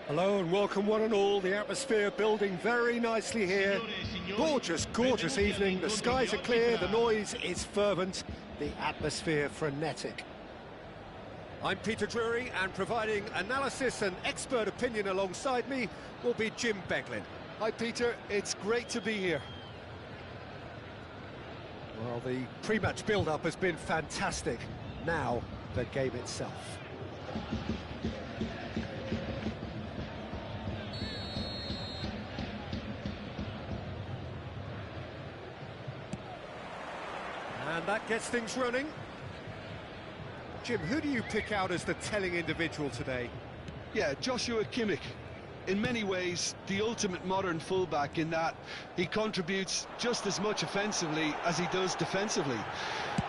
Hello and welcome one and all. The atmosphere building very nicely here. Gorgeous, gorgeous evening. The skies are clear, the noise is fervent, the atmosphere frenetic. I'm Peter Drury, and providing analysis and expert opinion alongside me will be Jim Beglin. Hi Peter, it's great to be here. Well, the pre-match build-up has been fantastic. Now, the game itself. And that gets things running. Jim, who do you pick out as the telling individual today? Yeah, Joshua Kimmich. In many ways, the ultimate modern fullback in that he contributes just as much offensively as he does defensively.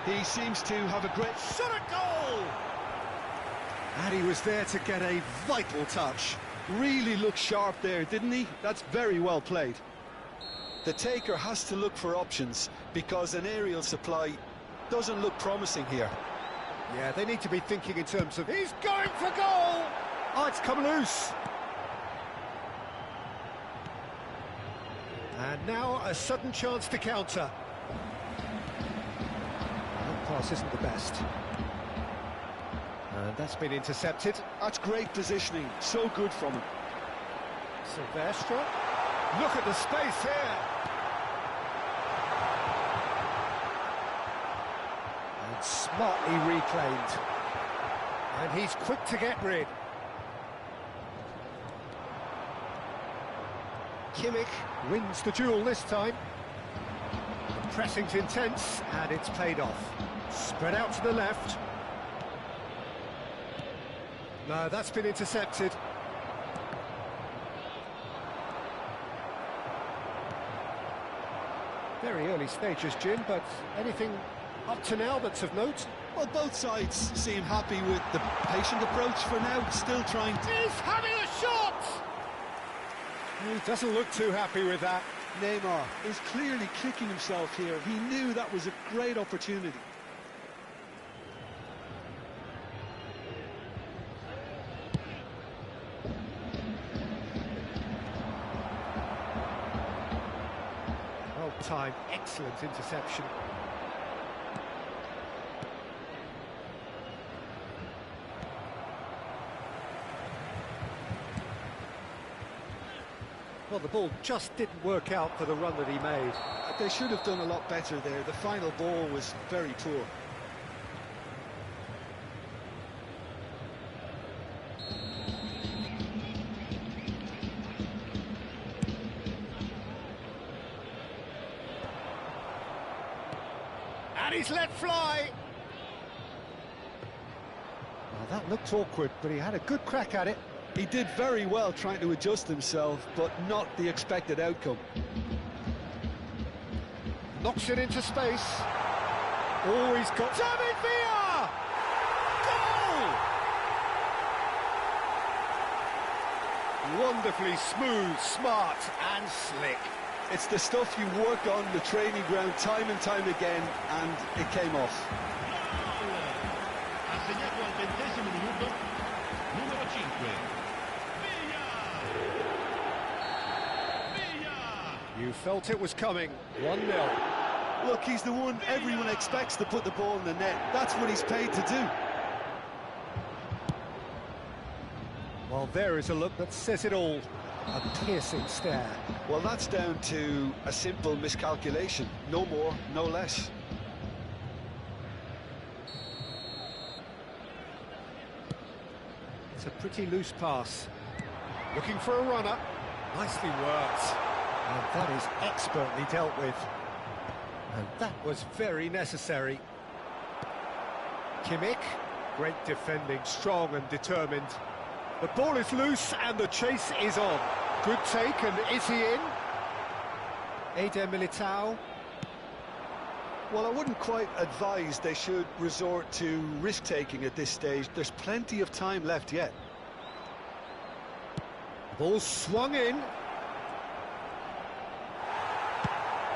He seems to have a great shot at goal! And he was there to get a vital touch. Really looked sharp there, didn't he? That's very well played. The taker has to look for options because an aerial supply doesn't look promising here. Yeah, they need to be thinking in terms of, he's going for goal! Oh, it's come loose. And now a sudden chance to counter. That pass isn't the best. And that's been intercepted. That's great positioning, so good from him. Silvestre. Look at the space here. And smartly reclaimed. And he's quick to get rid. Kimmich wins the duel this time. The pressing's intense, and it's paid off. Spread out to the left. No, that's been intercepted. Very early stages, Jim, but anything up to now that's of note? Well, both sides seem happy with the patient approach for now, still trying to... He's having a shot! He doesn't look too happy with that. Neymar is clearly kicking himself here. He knew that was a great opportunity. Well timed, excellent interception. Well, the ball just didn't work out for the run that he made. They should have done a lot better there. The final ball was very poor. And he's let fly! Well, that looked awkward, but he had a good crack at it. He did very well trying to adjust himself, but not the expected outcome. Knocks it into space. Oh, he's got... David Villa! Goal! Wonderfully smooth, smart and slick. It's the stuff you work on the training ground time and time again, and it came off. Ha segnato al 20° minuto numero 5. You felt it was coming. 1-0. Look, he's the one everyone expects to put the ball in the net. That's what he's paid to do. Well, there is a look that says it all. A piercing stare. Well, that's down to a simple miscalculation. No more, no less. It's a pretty loose pass. Looking for a runner. Nicely worked. And that is expertly dealt with. And that was very necessary. Kimmich, great defending, strong and determined. The ball is loose and the chase is on. Good take, and is he in? Eder Militao. Well, I wouldn't quite advise they should resort to risk-taking at this stage. There's plenty of time left yet. Ball swung in.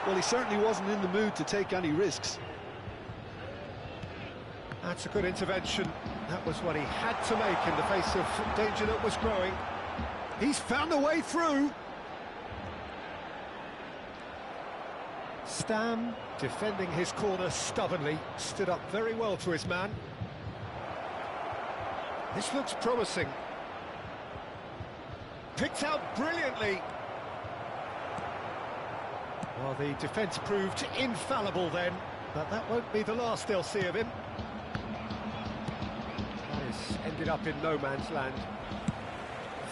Well, he certainly wasn't in the mood to take any risks. That's a good intervention. That was what he had to make in the face of danger that was growing. He's found a way through. Stam, defending his corner stubbornly, stood up very well to his man. This looks promising. Picked out brilliantly. Well, the defence proved infallible then, but that won't be the last they'll see of him. That has ended up in no man's land.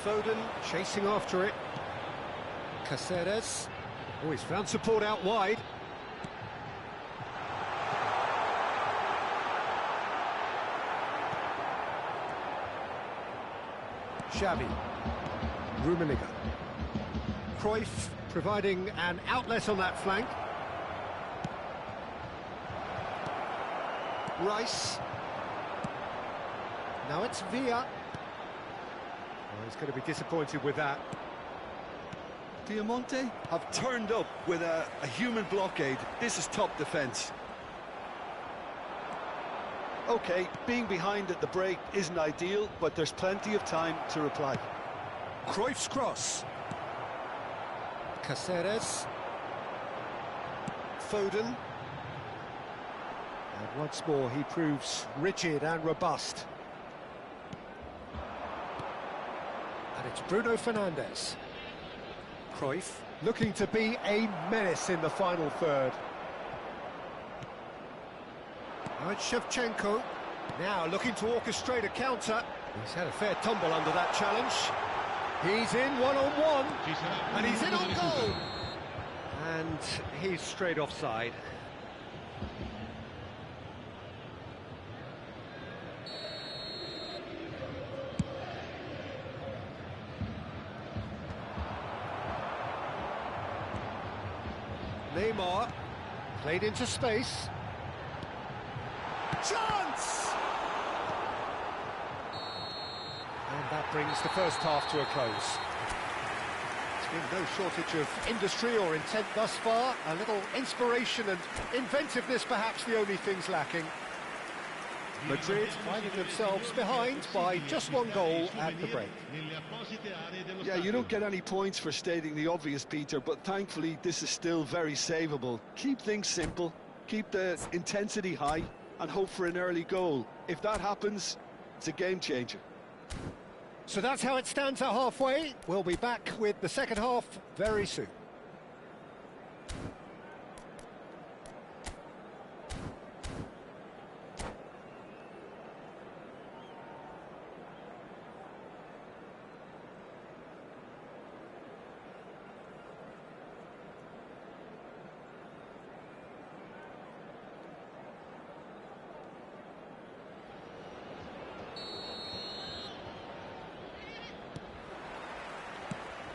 Foden chasing after it. Caceres. Oh, he's found support out wide. Xavi. Rummenigge. Cruyff providing an outlet on that flank. Rice. Now it's Villa. Oh, he's going to be disappointed with that. Diamante have turned up with a human blockade. This is top defence. OK, being behind at the break isn't ideal, but there's plenty of time to reply. Cruyff's cross. Caceres. Foden. And once more he proves rigid and robust. And it's Bruno Fernandes. Cruyff looking to be a menace in the final third. Now it's Shevchenko. Now looking to orchestrate a counter. He's had a fair tumble under that challenge. He's in one-on-one, and he's in on goal. And he's straight offside. Neymar, played into space. Chance! And that brings the first half to a close. There's been no shortage of industry or intent thus far. A little inspiration and inventiveness perhaps the only things lacking. Madrid finding themselves behind by just one goal at the break. Yeah, you don't get any points for stating the obvious, Peter, but thankfully this is still very savable. Keep things simple, keep the intensity high, and hope for an early goal. If that happens, it's a game changer. So that's how it stands at halfway. We'll be back with the second half very soon.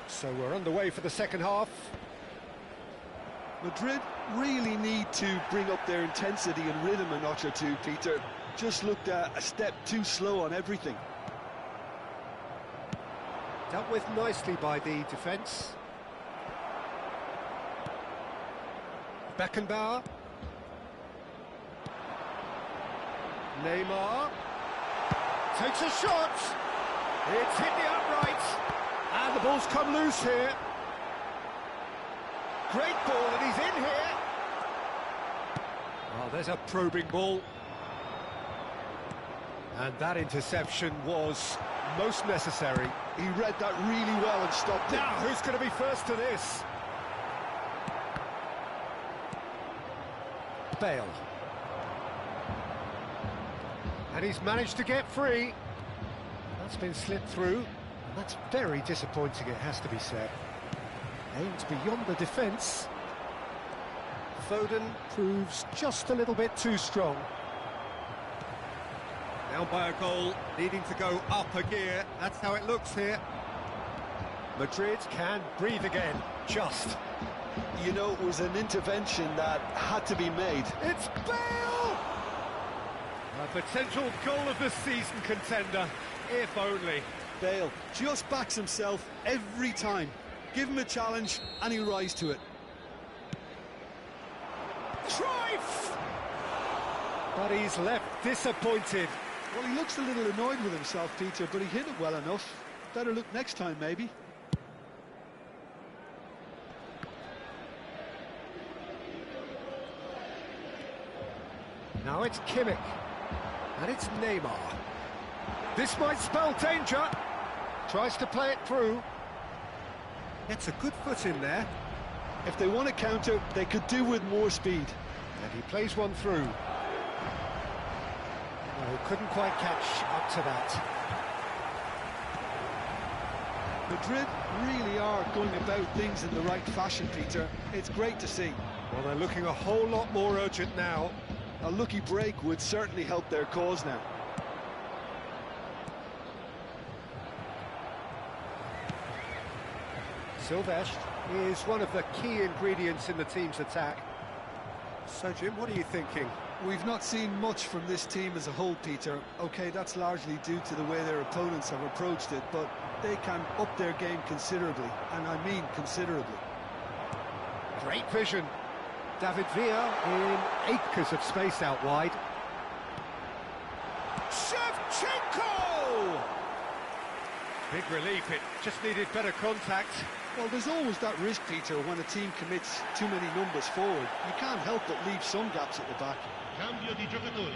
So we're underway for the second half. Madrid really need to bring up their intensity and rhythm a notch or two, Peter. Just looked a step too slow on everything. Dealt with nicely by the defence. Beckenbauer. Neymar. Takes a shot. It's hit the upright. And the ball's come loose here. Great ball, and he's in here. Oh, there's a probing ball. And that interception was most necessary. He read that really well and stopped it. Now, who's going to be first to this? Bale. And he's managed to get free. That's been slipped through. That's very disappointing, it has to be said. Aimed beyond the defence. Foden proves just a little bit too strong. Down by a goal, needing to go up a gear. That's how it looks here. Madrid can breathe again, just. You know, it was an intervention that had to be made. It's Bale! A potential goal of the season contender, if only. Bale just backs himself every time. Give him a challenge and he'll rise to it. Cruyff! But he's left disappointed. Well, he looks a little annoyed with himself, Peter, but he hit it well enough. Better look next time, maybe. Now it's Kimmich, and it's Neymar. This might spell danger. Tries to play it through. Gets a good foot in there. If they want to counter, they could do with more speed. And he plays one through. Oh, couldn't quite catch up to that. Madrid really are going about things in the right fashion, Peter. It's great to see. Well, they're looking a whole lot more urgent now. A lucky break would certainly help their cause now. Silvestre is one of the key ingredients in the team's attack. So, Jim, what are you thinking? We've not seen much from this team as a whole, Peter. OK, that's largely due to the way their opponents have approached it, but they can up their game considerably, and I mean considerably. Great vision. David Villa in acres of space out wide. Shevchenko! Big relief, it just needed better contact. Well, there's always that risk, Peter, when a team commits too many numbers forward. You can't help but leave some gaps at the back. Cambio di giocatori.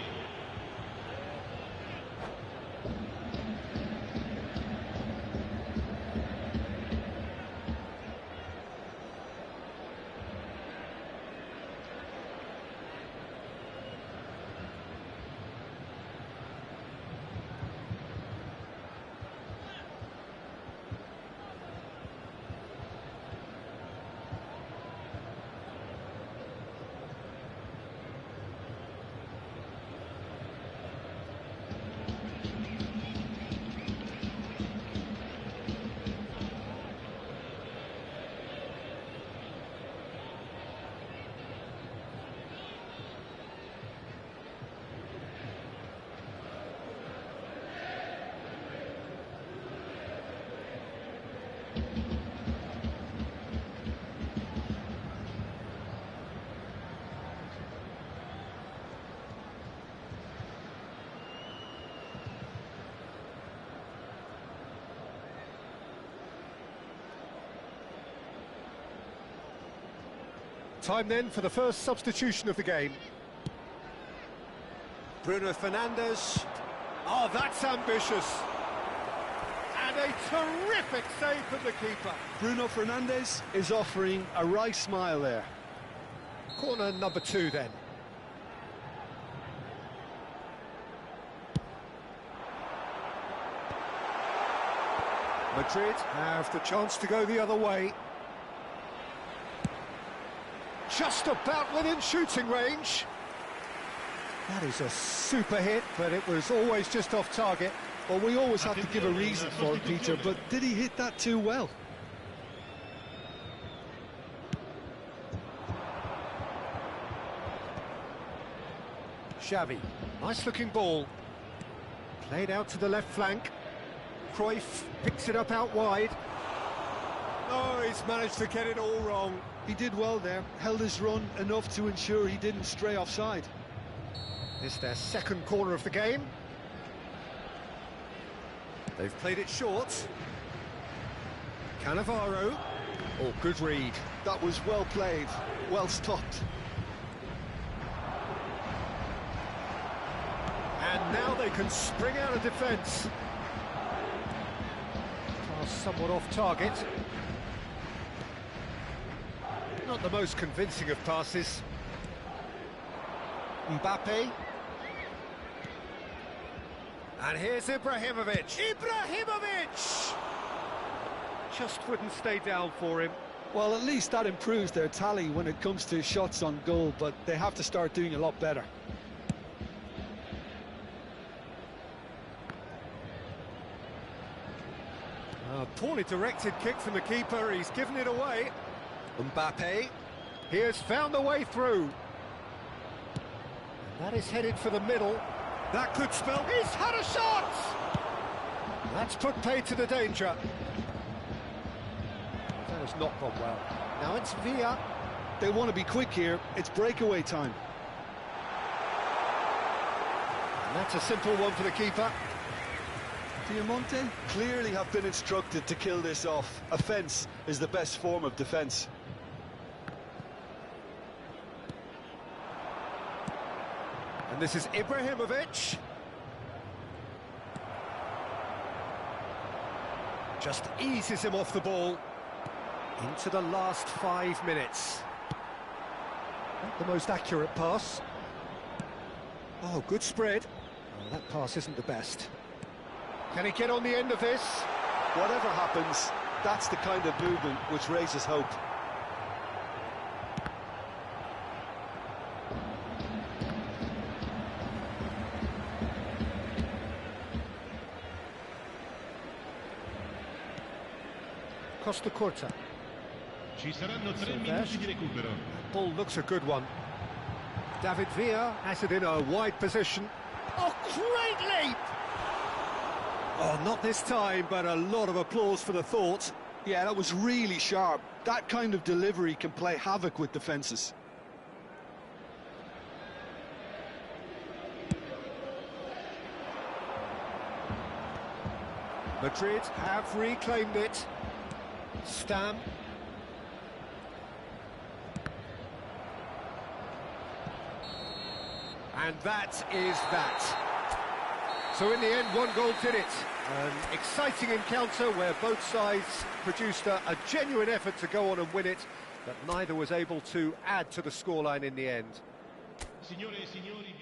Time then for the first substitution of the game. Bruno Fernandes. Oh, that's ambitious. And a terrific save from the keeper. Bruno Fernandes is offering a right smile there. Corner number 2 then. Madrid have the chance to go the other way. Just about within shooting range. That is a super hit, but it was always just off target. Well, we always have to give a reason for it, Peter, but did he hit that too well? Xavi, nice looking ball. Played out to the left flank. Cruyff picks it up out wide. Oh, he's managed to get it all wrong. He did well there, held his run enough to ensure he didn't stray offside. This is their second corner of the game. They've played it short. Cannavaro. Oh, good read. That was well played, well stopped. And now they can spring out of defence. Pass somewhat off target. Not the most convincing of passes. Mbappe. And here's Ibrahimovic. Ibrahimovic! Just wouldn't stay down for him. Well, at least that improves their tally when it comes to shots on goal, but they have to start doing a lot better. A poorly directed kick from the keeper, he's given it away. Mbappe, he has found a way through. And that is headed for the middle. That could spell... He's had a shot! That's put paid to the danger. That has not gone well. Now it's Villa. They want to be quick here, it's breakaway time. And that's a simple one for the keeper. Diamante clearly have been instructed to kill this off. Offence is the best form of defence. And this is Ibrahimovic. Just eases him off the ball. Into the last 5 minutes. Not the most accurate pass. Oh, good spread. Oh, that pass isn't the best. Can he get on the end of this? Whatever happens, that's the kind of movement which raises hope. Costa Corta. Ci saranno 3 minuti di recupero. Ball looks a good one. David Villa has it in a wide position. Oh, great leap! Oh, not this time, but a lot of applause for the thought. Yeah, that was really sharp. That kind of delivery can play havoc with defences. Madrid have reclaimed it. Stam. And that is that. So in the end, 1 goal did it. An exciting encounter where both sides produced a genuine effort to go on and win it, but neither was able to add to the scoreline in the end. Signore e signori,